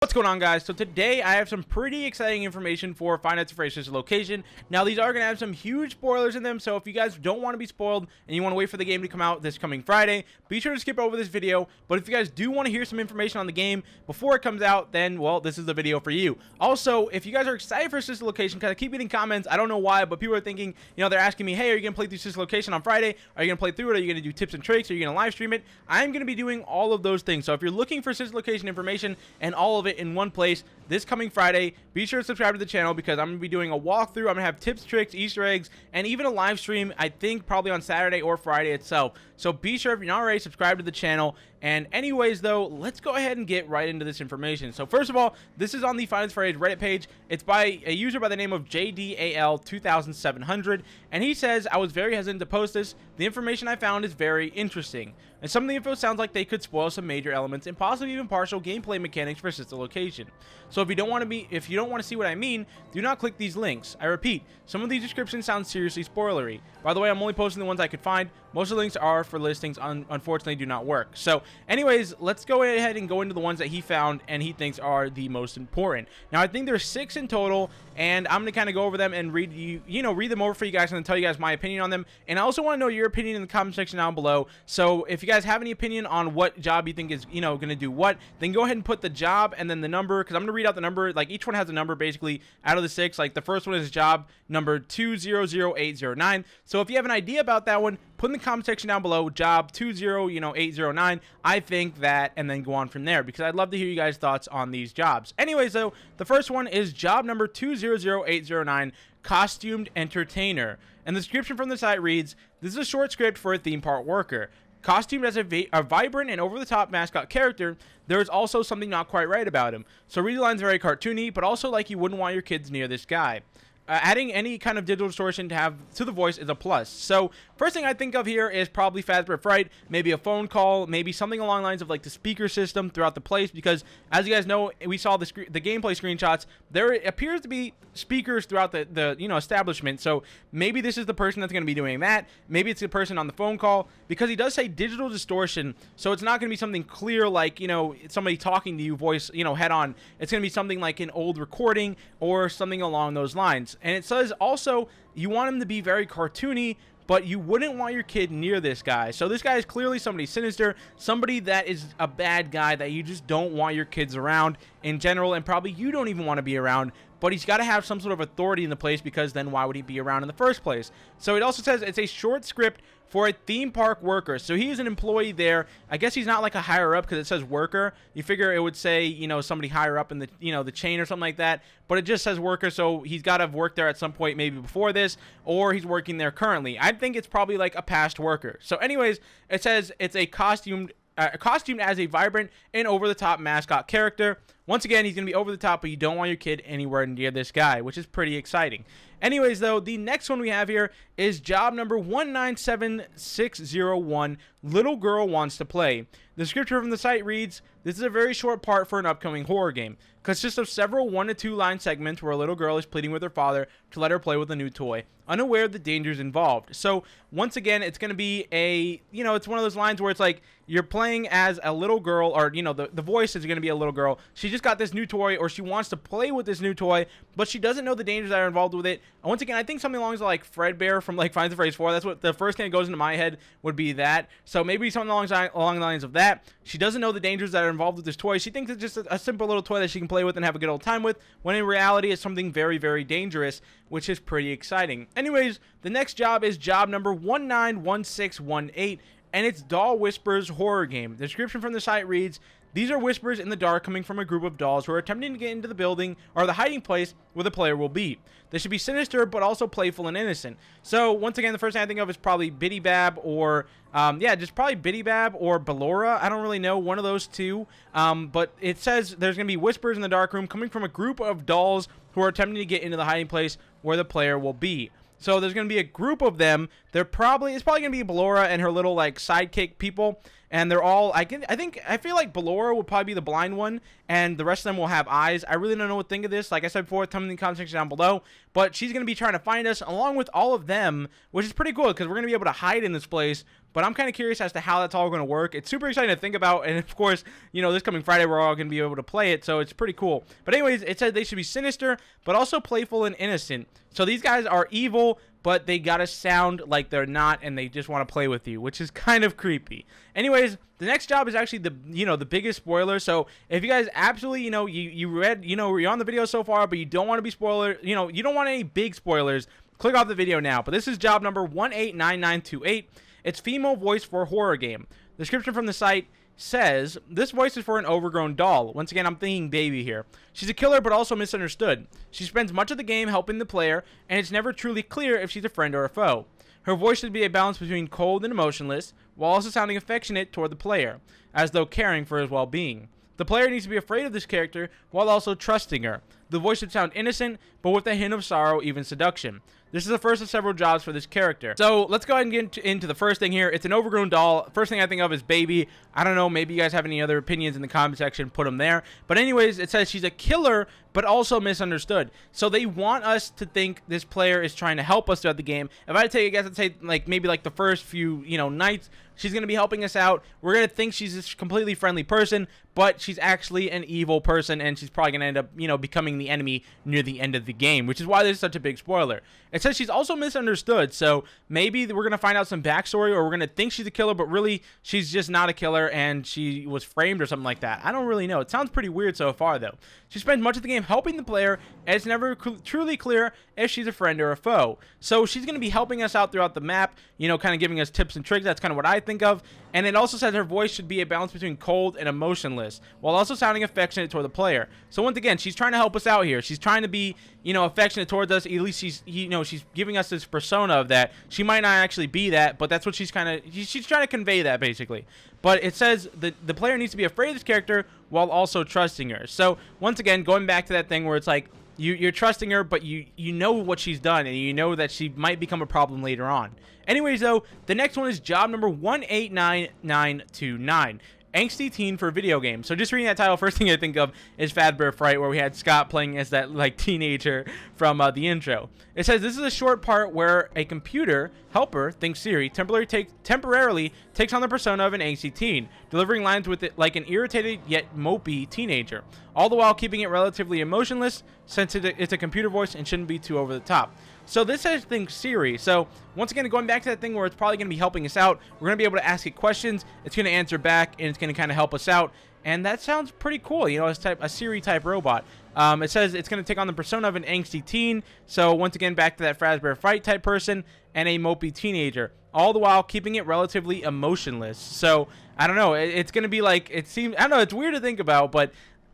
What's going on, guys? So today I have some pretty exciting information for Five Nights at Freddy's Sister location. Now these are going to have some huge spoilers in them, so if you guys don't want to be spoiled and you want to wait for the game to come out this coming Friday, be sure to skip over this video. But if you guys do want to hear some information on the game before it comes out, then well, this is the video for you. Also, if you guys are excited for Sister Location, because I keep getting comments, I don't know why, but people are thinking, you know, they're asking me, hey, are you going to play through Sister Location on Friday? Are you going to play through it? Are you going to do tips and tricks? Are you going to live stream it? I'm going to be doing all of those things. So if you're looking for Sister Location information and all of it in one place this coming Friday, be sure to subscribe to the channel because I'm going to be doing a walkthrough. I'm going to have tips, tricks, Easter eggs, and even a live stream, I think probably on Saturday or Friday itself. So be sure, if you're not already, subscribe to the channel. And anyways, though, let's go ahead and get right into this information. So first of all, this is on the Five Nights at Freddy's Reddit page. It's by a user by the name of JDAL2700, and he says, I was very hesitant to post this. The information I found is very interesting, and some of the info sounds like they could spoil some major elements and possibly even partial gameplay mechanics for Sister Location. So if you don't want to see what I mean, do not click these links. I repeat, some of these descriptions sound seriously spoilery. By the way, I'm only posting the ones I could find. Most of the links are for listings, unfortunately do not work. So anyways, let's go ahead and go into the ones that he found and he thinks are the most important. Now I think there's 6 in total, and I'm gonna kind of go over them and read them over for you guys and then tell you guys my opinion on them. And I also want to know your opinion in the comment section down below. So if you guys have any opinion on what job you think is gonna do what, then go ahead and put the job and then the number, because I'm gonna read out the number. Like, each one has a number basically out of the 6. Like, the first one is job number 200809. So if you have an idea about that one, put in the comment section down below, job 20809. I think that, and then go on from there, because I'd love to hear you guys' thoughts on these jobs. Anyways, though, the first one is job number 200809, costumed entertainer. And the description from the site reads, this is a short script for a theme park worker. Costumed as a vibrant and over-the-top mascot character, there is also something not quite right about him. So read the lines very cartoony, but also like you wouldn't want your kids near this guy. Adding any kind of digital distortion to the voice is a plus. So first thing I think of here is probably Fazbear Fright, maybe a phone call, maybe something along the lines of like the speaker system throughout the place, because as you guys know, we saw the gameplay screenshots, there appears to be speakers throughout the establishment. So maybe this is the person that's going to be doing that. Maybe it's the person on the phone call, because he does say digital distortion, so it's not going to be something clear like somebody talking to you voice head on. It's going to be something like an old recording or something along those lines. And it says also you want him to be very cartoony, but you wouldn't want your kid near this guy. So this guy is clearly somebody sinister, somebody that is a bad guy that you just don't want your kids around in general, and probably you don't even want to be around. But he's got to have some sort of authority in the place, because then why would he be around in the first place? So it also says it's a short script for a theme park worker. So he is an employee there. I guess he's not like a higher up, because it says worker. You figure it would say, somebody higher up in the, the chain or something like that. But it just says worker, so he's got to have worked there at some point, maybe before this, or he's working there currently. I think it's probably like a past worker. So anyways, it says it's a costumed as a vibrant and over-the-top mascot character. Once again, he's going to be over the top, but you don't want your kid anywhere near this guy, which is pretty exciting. Anyways, though, the next one we have here is job number 197601, Little Girl Wants to Play. The description from the site reads, this is a very short part for an upcoming horror game. Consists of several 1 to 2 line segments where a little girl is pleading with her father to let her play with a new toy, unaware of the dangers involved. So once again, it's going to be it's one of those lines where it's like you're playing as a little girl, or the voice is going to be a little girl. She just got this new toy, or she wants to play with this new toy, but she doesn't know the dangers that are involved with it. And once again, I think something along the lines of like Fredbear from like Five Nights at Freddy's 4. That's what the first thing that goes into my head would be, that. So maybe something along the lines of that. She doesn't know the dangers that are involved with this toy. She thinks it's just a simple little toy that she can play with and have a good old time with, when in reality it's something very, very dangerous, which is pretty exciting. Anyways, the next job is job number 191618, and it's Doll Whispers horror game. The description from the site reads, these are whispers in the dark coming from a group of dolls who are attempting to get into the building or the hiding place where the player will be. They should be sinister, but also playful and innocent. So once again, the first thing I think of is probably Biddy Bab, or just probably Biddy Bab or Ballora. I don't really know, one of those two. But it says there's going to be whispers in the dark room coming from a group of dolls who are attempting to get into the hiding place where the player will be. So there's going to be a group of them. It's probably going to be Ballora and her little like sidekick people. and they're all, I feel like Ballora would probably be the blind one, and the rest of them will have eyes. I really don't know what to think of this. Like I said before, tell me in the comment section down below. But she's going to be trying to find us along with all of them, which is pretty cool because we're going to be able to hide in this place. But I'm kind of curious as to how that's all going to work. It's super exciting to think about, and of course, you know, this coming Friday we're all going to be able to play it, so it's pretty cool. But anyways, it said they should be sinister, but also playful and innocent. So these guys are evil, but they gotta sound like they're not, and they just want to play with you, which is kind of creepy. Anyways, the next job is actually the biggest spoiler. So if you guys absolutely, you read, you're on the video so far, but you don't want to be spoiler, you don't want any big spoilers, click off the video now. But this is job number 189928. It's female voice for a horror game. The description from the site says, this voice is for an overgrown doll. Once again, I'm thinking baby here. She's a killer, but also misunderstood. She spends much of the game helping the player, and it's never truly clear if she's a friend or a foe. Her voice should be a balance between cold and emotionless, while also sounding affectionate toward the player, as though caring for his well-being. The player needs to be afraid of this character, while also trusting her. The voice should sound innocent, but with a hint of sorrow, even seduction. This is the first of several jobs for this character. So let's go ahead and get into the first thing here. It's an overgrown doll. First thing I think of is baby. I don't know, maybe you guys have any other opinions in the comment section, put them there. But anyways, it says she's a killer, but also misunderstood. So they want us to think this player is trying to help us throughout the game. If I had to take a guess, I'd say maybe the first few, nights, she's going to be helping us out. We're going to think she's this completely friendly person, but she's actually an evil person, and she's probably going to end up, becoming the enemy near the end of the game, which is why this is such a big spoiler. It says she's also misunderstood, so maybe we're going to find out some backstory, or we're going to think she's a killer, but really she's just not a killer, and she was framed or something like that. I don't really know. It sounds pretty weird so far, though. She spends much of the game helping the player, and it's never truly clear if she's a friend or a foe. So she's going to be helping us out throughout the map, kind of giving us tips and tricks. That's kind of what I think of. And it also says her voice should be a balance between cold and emotionless, while also sounding affectionate toward the player. So once again, she's trying to help us out here. She's trying to be, affectionate towards us. At least she's, she's giving us this persona of that. She might not actually be that, but that's what she's trying to convey that, basically. But it says that the player needs to be afraid of this character while also trusting her. So once again, going back to that thing where it's like, you're trusting her, but you know what she's done, and you know that she might become a problem later on. Anyways, though, the next one is job number 189929. Angsty teen for a video game. So just reading that title, first thing I think of is Fazbear Fright, where we had Scott playing as that teenager from the intro. It says this is a short part where a computer helper, think Siri, temporarily takes on the persona of an angsty teen, delivering lines with it like an irritated yet mopey teenager, all the while keeping it relatively emotionless, since it's a computer voice and shouldn't be too over the top. So this says think Siri. So once again, going back to that thing where it's probably going to be helping us out, we're going to be able to ask it questions, it's going to answer back, and it's going to kind of help us out. And that sounds pretty cool, it's a Siri type robot. It says it's going to take on the persona of an angsty teen. So once again, back to that Fazbear Fright type person and a mopey teenager, all the while keeping it relatively emotionless. So I don't know, it's going to be like, it seems, I don't know, it's weird to think about, but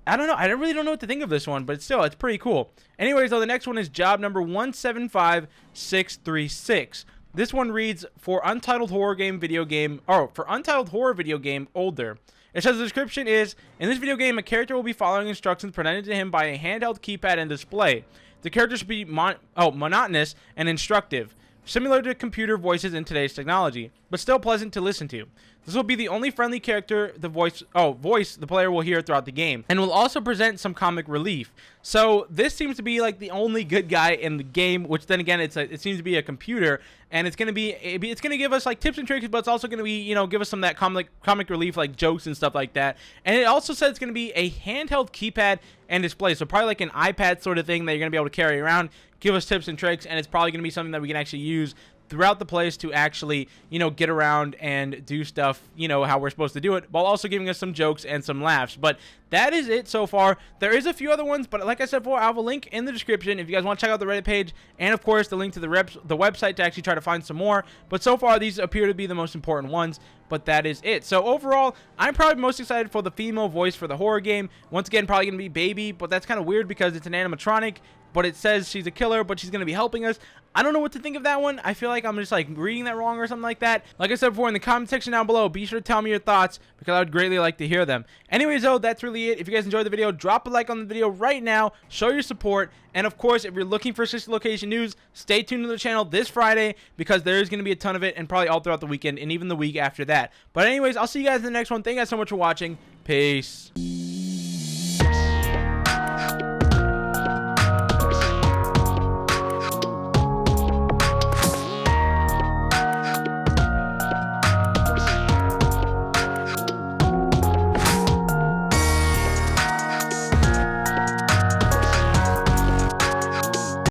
I don't know. I really don't know what to think of this one, but still, it's pretty cool. Anyways, though, the next one is job number 175636. This one reads, for Untitled Horror Video Game Older. It says the description is, in this video game, a character will be following instructions presented to him by a handheld keypad and display. The character should be monotonous and instructive, similar to computer voices in today's technology, but still pleasant to listen to. This will be the only friendly character the voice the player will hear throughout the game, and will also present some comic relief. So this seems to be like the only good guy in the game, which then again it seems to be a computer, and it's gonna give us like tips and tricks, but it's also gonna be give us some of that comic relief, like jokes and stuff like that. And it also says it's gonna be a handheld keypad and display, so probably like an iPad sort of thing that you're gonna be able to carry around, give us tips and tricks, and it's probably gonna be something that we can actually use throughout the place to actually, get around and do stuff, how we're supposed to do it, while also giving us some jokes and some laughs. But that is it so far. There is a few other ones, but like I said before, I'll have a link in the description if you guys want to check out the Reddit page, and of course the link to the website to actually try to find some more. But so far, these appear to be the most important ones, but that is it. So overall, I'm probably most excited for the female voice for the horror game. Once again, probably going to be Baby, but that's kind of weird because it's an animatronic. but it says she's a killer, but she's going to be helping us. I don't know what to think of that one. I feel like I'm just like reading that wrong or something like that. Like I said before, in the comment section down below, be sure to tell me your thoughts because I would greatly like to hear them. Anyways, though, that's really it. If you guys enjoyed the video, drop a like on the video right now. Show your support. And of course, if you're looking for Sister Location news, stay tuned to the channel this Friday because there is going to be a ton of it and probably all throughout the weekend and even the week after that. But anyways, I'll see you guys in the next one. Thank you guys so much for watching. Peace.